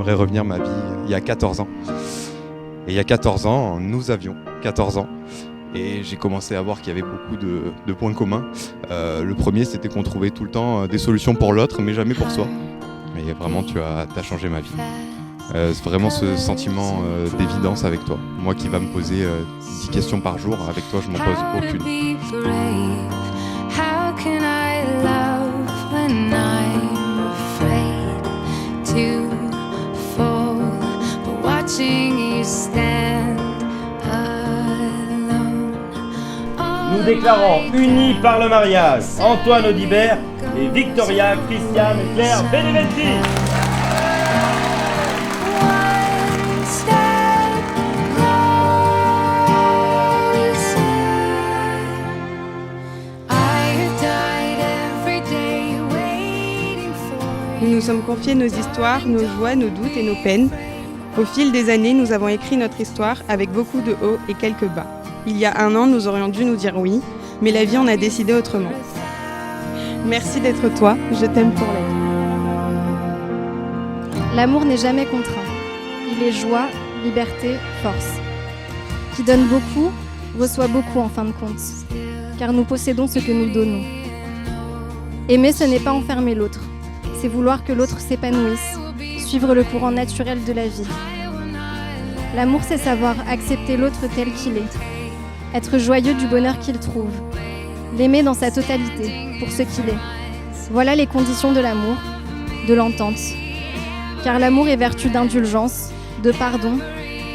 j'aimerais revenir à ma vie il y a 14 ans. Et il y a 14 ans, nous avions 14 ans. Et j'ai commencé à voir qu'il y avait beaucoup de points communs. Le premier, c'était qu'on trouvait tout le temps des solutions pour l'autre, mais jamais pour soi. Et vraiment, tu as changé ma vie. C'est vraiment ce sentiment d'évidence avec toi. Moi qui va me poser 10 questions par jour, avec toi, je m'en pose aucune. Nous déclarons unis par le mariage Antoine Audibert et Victoria Christiane Claire Benedetti. Nous nous sommes confiés nos histoires, nos joies, nos doutes et nos peines. Au fil des années, nous avons écrit notre histoire avec beaucoup de hauts et quelques bas. Il y a 1 an, nous aurions dû nous dire oui, mais la vie en a décidé autrement. Merci d'être toi, je t'aime pour la vie. L'amour n'est jamais contraint. Il est joie, liberté, force. Qui donne beaucoup, reçoit beaucoup en fin de compte, car nous possédons ce que nous donnons. Aimer, ce n'est pas enfermer l'autre, c'est vouloir que l'autre s'épanouisse, suivre le courant naturel de la vie. L'amour, c'est savoir accepter l'autre tel qu'il est, être joyeux du bonheur qu'il trouve, l'aimer dans sa totalité, pour ce qu'il est. Voilà les conditions de l'amour, de l'entente. Car l'amour est vertu d'indulgence, de pardon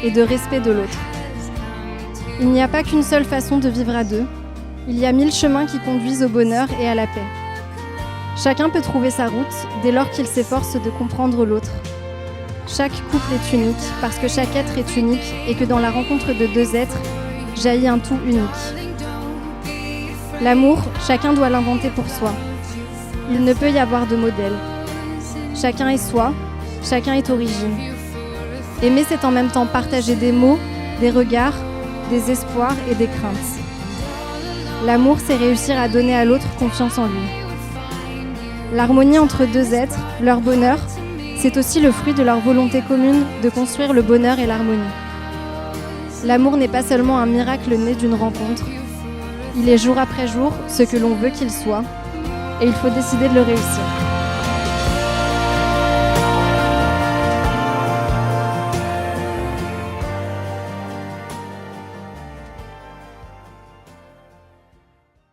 et de respect de l'autre. Il n'y a pas qu'une seule façon de vivre à deux, il y a 1000 chemins qui conduisent au bonheur et à la paix. Chacun peut trouver sa route dès lors qu'il s'efforce de comprendre l'autre. Chaque couple est unique parce que chaque être est unique et que dans la rencontre de 2 êtres, jaillit un tout unique. L'amour, chacun doit l'inventer pour soi. Il ne peut y avoir de modèle. Chacun est soi, chacun est origine. Aimer, c'est en même temps partager des mots, des regards, des espoirs et des craintes. L'amour, c'est réussir à donner à l'autre confiance en lui. L'harmonie entre 2 êtres, leur bonheur, c'est aussi le fruit de leur volonté commune de construire le bonheur et l'harmonie. L'amour n'est pas seulement un miracle né d'une rencontre. Il est jour après jour ce que l'on veut qu'il soit, et il faut décider de le réussir.